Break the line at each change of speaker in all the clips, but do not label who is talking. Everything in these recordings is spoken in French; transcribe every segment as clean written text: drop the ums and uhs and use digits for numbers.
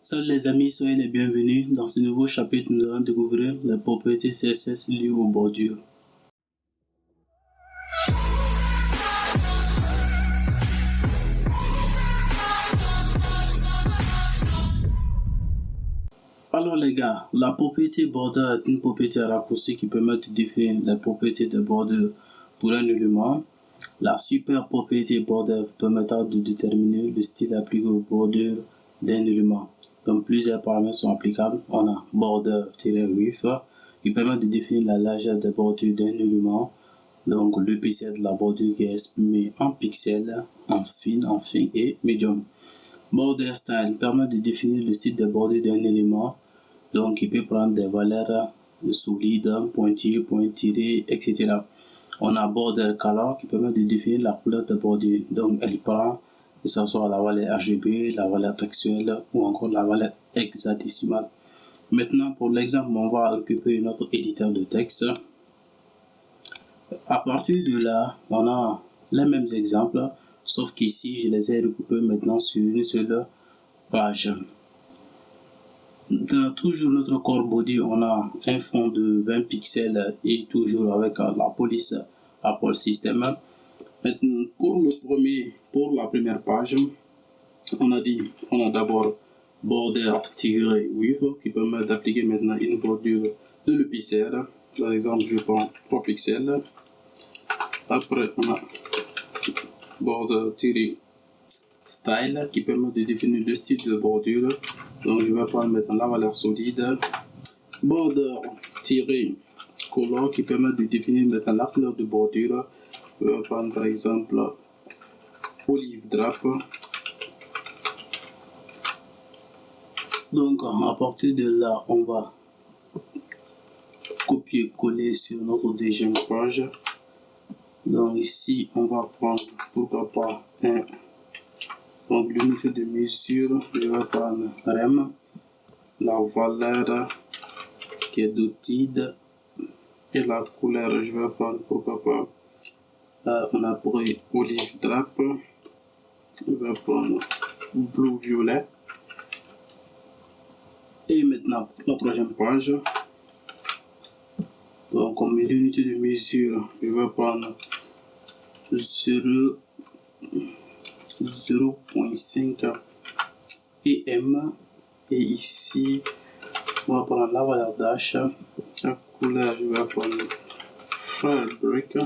Salut les amis, soyez les bienvenus. Dans ce nouveau chapitre, nous allons découvrir les propriétés CSS liées aux bordures. Alors les gars, la propriété border est une propriété raccourcie qui permet de définir les propriétés des bordures pour un élément. La super propriété border permettra de déterminer le style appliqué aux bordures d'un élément. Donc plusieurs paramètres sont applicables. On a border-width qui permet de définir la largeur des bordures d'un élément. Donc l'épaisseur de la bordure qui est exprimée en pixels, en fin et medium. Border style permet de définir le style des bordures d'un élément. Donc il peut prendre des valeurs solides, pointillées, etc. On a border color qui permet de définir la couleur de bordure. Donc elle prend que ce soit la valeur RGB, la valeur textuelle ou encore la valeur hexadécimale. Maintenant pour l'exemple, on va récupérer notre éditeur de texte. À partir de là, on a les mêmes exemples, sauf qu'ici je les ai recoupés maintenant sur une seule page. Dans toujours notre core body, on a un fond de 20 pixels et toujours avec la police Apple System. Maintenant, pour la première page, on a d'abord border-width qui permet d'appliquer maintenant une bordure de l'épaisseur. Par exemple, je prends 3 pixels. Après, on a border-style qui permet de définir le style de bordure. Donc, je vais prendre maintenant la valeur solide. Border-color qui permet de définir maintenant la couleur de bordure. Je vais prendre par exemple olive drap. Donc, à partir de là, on va copier-coller sur notre deuxième page. Donc, ici, on va prendre, pourquoi pas, donc l'unité de mesure, je vais prendre rem, la valeur qui est dotide et la couleur, je vais prendre pourquoi pas, on a pris olive drap, je vais prendre blue violet. Et maintenant la troisième page, donc comme l'unité de mesure, je vais prendre 0.5 em et ici on va prendre la valeur d'H, la couleur je vais prendre fabric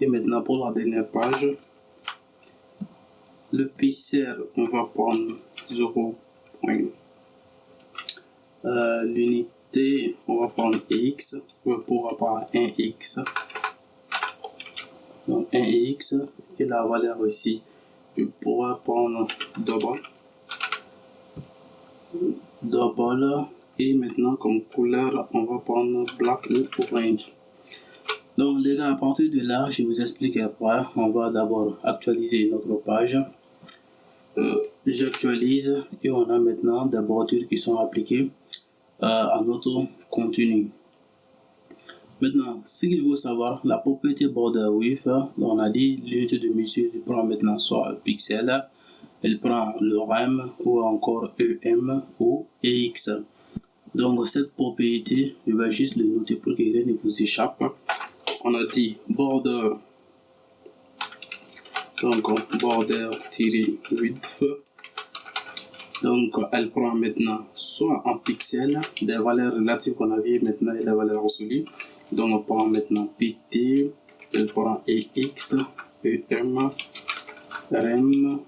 et maintenant pour la dernière page l'épaisseur on va prendre 0. L'unité on va prendre x pour avoir 1x, donc 1x et la valeur aussi je pourrais prendre double et maintenant comme couleur on va prendre black ou orange. Donc les gars, à partir de là je vous explique après. On va d'abord actualiser notre page. J'actualise et on a maintenant des bordures qui sont appliquées à notre contenu. Maintenant, ce qu'il faut savoir, la propriété border width, on a dit l'unité de mesure, elle prend maintenant soit pixel, elle prend le rem ou encore em ou ex. Donc cette propriété, je vais juste le noter pour que rien ne vous échappe. On a dit border, donc border-width. Donc elle prend maintenant soit en pixels des valeurs relatives qu'on avait maintenant et des valeurs absolues. Donc on prend maintenant pt, elle prend ex, em, rem,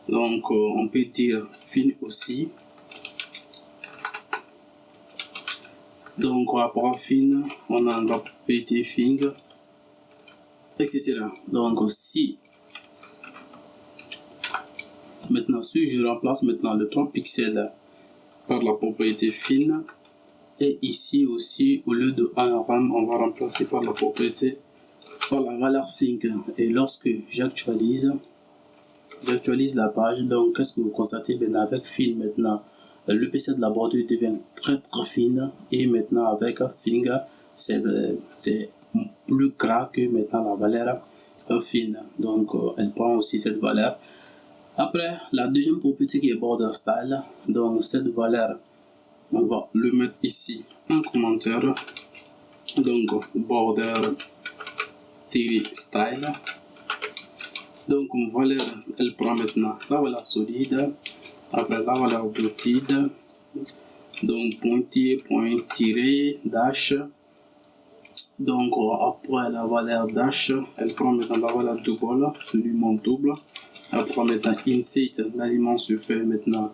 donc on peut dire fin aussi. Donc on prend fin, on a la pt fin, etc. Donc si maintenant si je remplace maintenant le 3 pixels par la propriété fine et ici aussi au lieu de 1 rem on va remplacer par la propriété par la valeur fin et lorsque j'actualise la page, donc qu'est-ce que vous constatez? Bien avec fin maintenant l'épaisseur de la bordure devient très fine et maintenant avec fin c'est plus gras que maintenant la valeur fine, donc elle prend aussi cette valeur. Après, la deuxième propriété qui est border style, donc cette valeur, on va le mettre ici en commentaire. Donc, border style. Donc, une valeur, elle prend maintenant la valeur solide, après la valeur dotted, donc pointillé, point tiré, dash. Donc, après la valeur dash, elle prend maintenant la valeur double, celui-mon double. Après maintenant insert, l'aliment se fait maintenant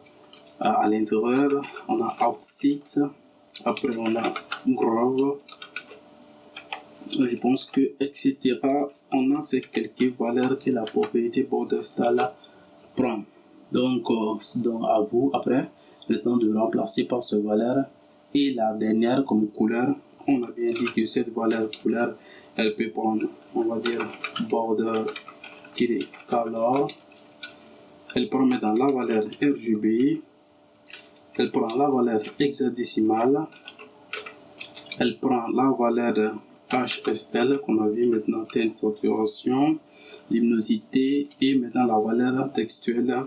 à l'intérieur. On a outside, après on a grove. Je pense que etc. On a ces quelques valeurs que la propriété border style prend. Donc à vous après maintenant de remplacer par ce valeur. Et la dernière comme couleur, on a bien dit que cette valeur couleur, elle peut prendre, on va dire border color. Elle prend maintenant la valeur RGB. Elle prend la valeur hexadécimale. Elle prend la valeur HSL qu'on a vu maintenant, teinte saturation, luminosité et maintenant la valeur textuelle.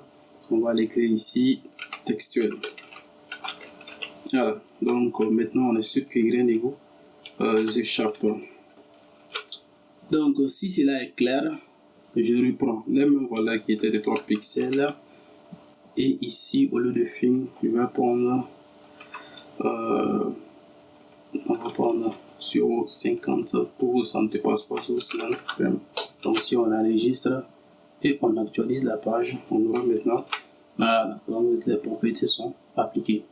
On va l'écrire ici, textuelle. Voilà, donc maintenant on est sûr que rien d'égo échappe. Donc si cela est clair, je reprends les mêmes valeurs qui étaient de 3 pixels. Et ici, au lieu de film, je vais prendre on va prendre sur 50 pour ça ne dépasse pas sur 100. Donc si on enregistre et on actualise la page, on aura maintenant voilà, donc les propriétés sont appliquées.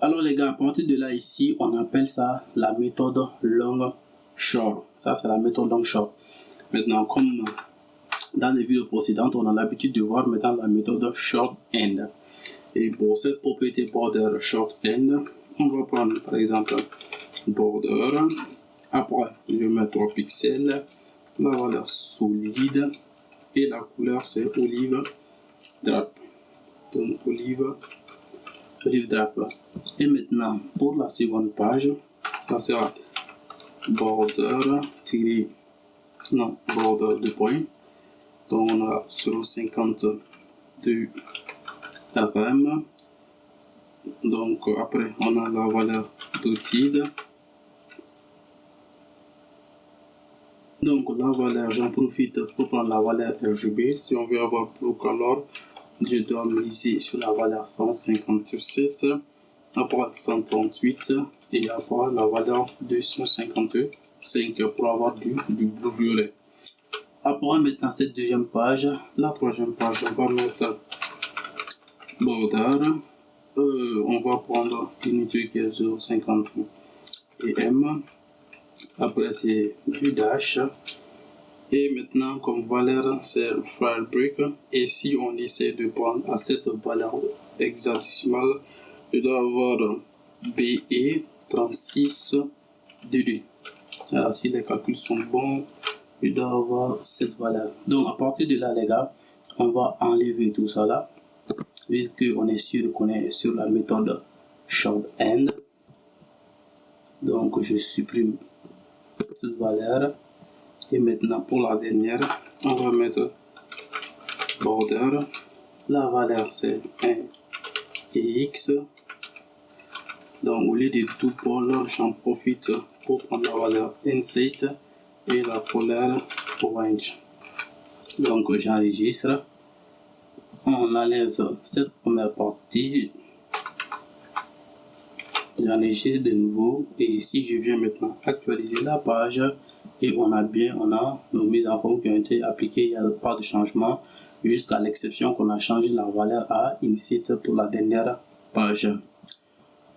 Alors les gars, à partir de là ici, on appelle ça la méthode long short. Ça c'est la méthode long short. Maintenant comme dans les vidéos précédentes, on a l'habitude de voir maintenant la méthode short end. Et pour cette propriété border short end, on va prendre par exemple border. Après, je mets 3 pixels, la valeur solide et la couleur c'est olive drap. Donc olive drap. Et maintenant pour la seconde page, ça sera border border de point. Donc on a 0,52 RM. Donc après on a la valeur dotted. Donc la valeur, j'en profite pour prendre la valeur RGB. Si on veut avoir plus color, je dois miser sur la valeur 157, après 138 et après la valeur 255 pour avoir du bleu violet. Après maintenant cette deuxième page, la troisième page, on va mettre border. On va prendre l'unité qui est 0,50 et M. Après c'est du dash. Et maintenant comme valeur c'est Firebreak. Et si on essaie de prendre à cette valeur hexadécimale, je dois avoir BE 36 DD. Alors si les calculs sont bons, je dois avoir cette valeur. Donc à partir de là les gars, on va enlever tout ça là, puisque on est sûr qu'on est sur la méthode short end. Donc je supprime cette valeur. Et maintenant pour la dernière, on va mettre border. La valeur c'est 1 et X. Donc au lieu de tout pôle, j'en profite pour prendre la valeur insert et la couleur orange. Donc j'enregistre. On enlève cette première partie. J'enregistre de nouveau. Et ici je viens maintenant actualiser la page. Et on a nos mises en forme qui ont été appliquées, il n'y a pas de changement, jusqu'à l'exception qu'on a changé la valeur à insert pour la dernière page.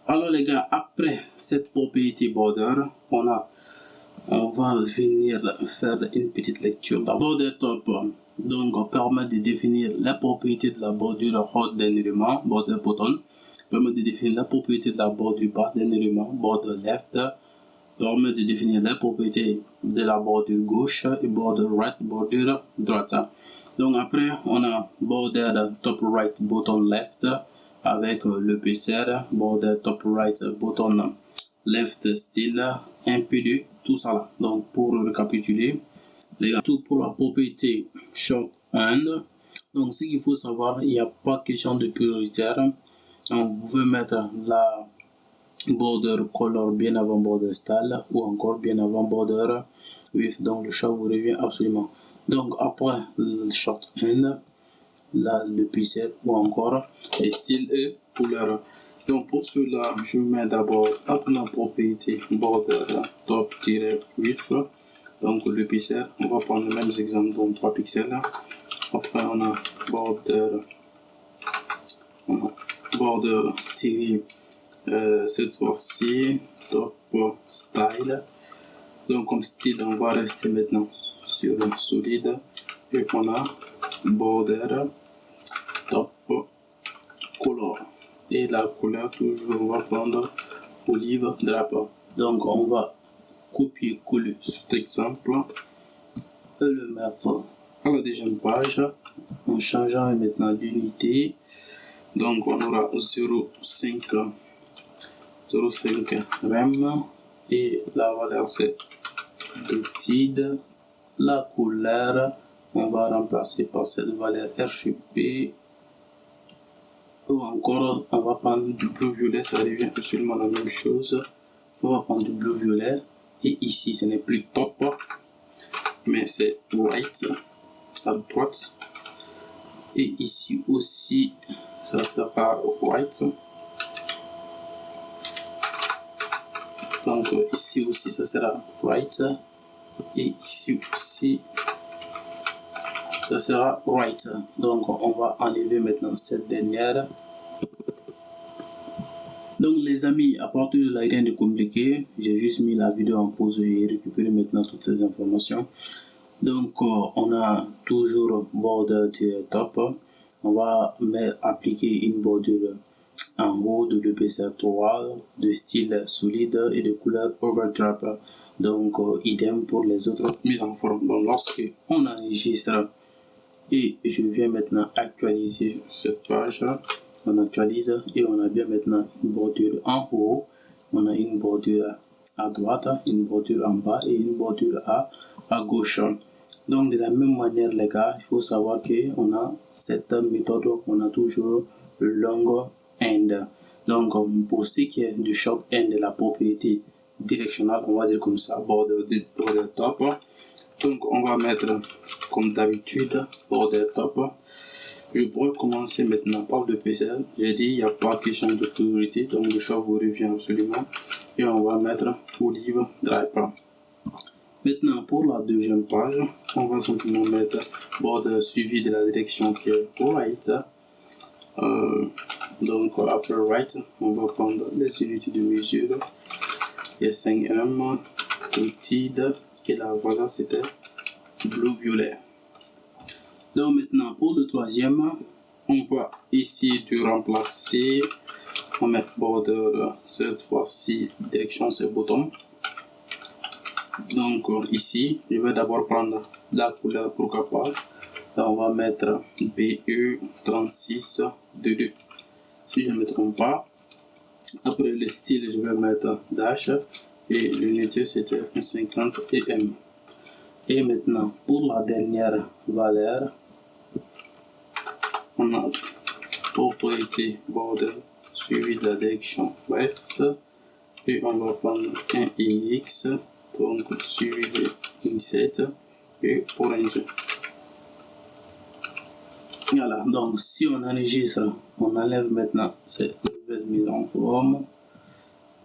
Alors les gars, après cette propriété border, on va venir faire une petite lecture. La border top, donc permet de définir la propriété de la bordure haute d'un élément, border bottom, permet de définir la propriété de la bordure basse d'un élément, border left, permet de définir les propriétés de la bordure gauche et border right, bordure droite. Donc après, on a border top right, bottom left avec l'épaisseur, border top right, bottom left style, un peu de tout ça là. Donc pour récapituler, les gars, tout pour la propriété short end. Donc, ce qu'il faut savoir, il n'y a pas question de prioritaire. Donc, vous pouvez mettre la border color bien avant border style ou encore bien avant border width. Donc, le choix vous revient absolument. Donc, après le short end, le pixel ou encore les styles et couleurs. Donc, pour cela, je mets d'abord la propriété border top-width. Donc, le pixel, on va prendre le même exemple, donc 3 pixels. Après, on a border tiré, cette fois-ci top style. Donc comme style, on va rester maintenant sur le solide et on a border top color et la couleur toujours on va prendre olive drapeau. Donc on va copier-coller cet exemple et le mettre à la deuxième page en changeant maintenant l'unité. Donc on aura 0,5 rem et la valeur c'est de TID. La couleur on va remplacer par cette valeur RGB ou encore on va prendre du bleu violet, ça revient absolument la même chose. On va prendre du bleu violet et ici ce n'est plus top mais c'est white à droite et ici aussi ça sera white. Donc ici aussi ça sera white et ici aussi ça sera white. Donc on va enlever maintenant cette dernière. Donc les amis, à partir de là rien de compliqué, j'ai juste mis la vidéo en pause et récupéré maintenant toutes ces informations. Donc on a toujours border top. On va appliquer une bordure en haut de l'épaisseur 3 de style solide et de couleur overdrap. Donc idem pour les autres mises en forme. Donc lorsque on enregistre et je viens maintenant actualiser cette page, on actualise et on a bien maintenant une bordure en haut, on a une bordure à droite, une bordure en bas et une bordure à gauche. Donc de la même manière les gars, il faut savoir que on a cette méthode, on a toujours le long end. Donc pour ce qui est du short end de la propriété directionnelle, on va dire comme ça, border top. Donc on va mettre comme d'habitude border top. Je pourrais commencer maintenant par le pixel. J'ai dit il n'y a pas question de priorité, donc le choix vous revient absolument. Et on va mettre olive drapeau. Maintenant pour la deuxième page, on va simplement mettre border suivi de la direction qui est right. Donc après right, on va prendre les unités de mesure. Il y a 5M, TID et la valeur c'était bleu-violet. Donc maintenant pour le troisième, on va essayer de remplacer, on met border cette fois-ci direction c'est bottom. Donc ici je vais d'abord prendre la couleur pourquoi pas. Là, on va mettre BE3622 si je ne me trompe pas. Après le style je vais mettre dash et l'unité c'était 50 EM. Et maintenant pour la dernière valeur, on a propriété border suivi de la direction left et on va prendre un X donc suivi de inset et orange. Voilà, donc si on enregistre, on enlève maintenant cette nouvelle mise en forme.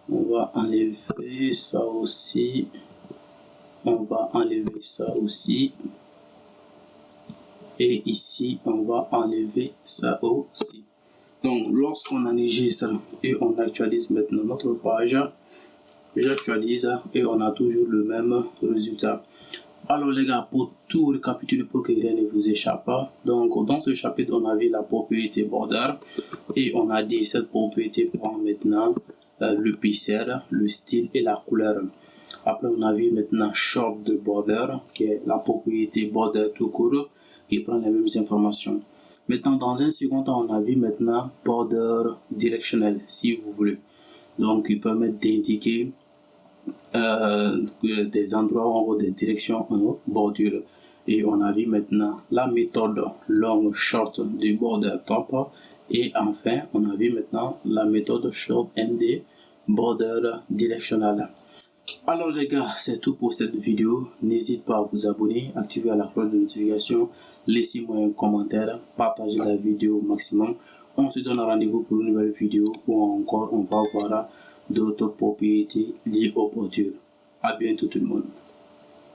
On va enlever ça aussi. On va enlever ça aussi. Et ici, on va enlever ça aussi. Donc, lorsqu'on enregistre et on actualise maintenant notre page, j'actualise et on a toujours le même résultat. Alors les gars, pour tout récapituler pour que rien ne vous échappe, donc dans ce chapitre on a vu la propriété border et on a dit cette propriété prend maintenant le pixel, le style et la couleur. Après on a vu maintenant short de border qui est la propriété border tout court qui prend les mêmes informations. Maintenant dans un second temps on a vu maintenant border directionnel si vous voulez. Donc il permet d'indiquer des endroits où on voit des directions en bordure. Et on a vu maintenant la méthode long short du border top. Et enfin, on a vu maintenant la méthode short ND border directional. Alors les gars, c'est tout pour cette vidéo. N'hésitez pas à vous abonner, activer la cloche de notification, laissez-moi un commentaire, partagez la vidéo au maximum. On se donne rendez-vous pour une nouvelle vidéo où encore on va voir d'autres propriétés liées aux bordures. À bientôt tout le monde.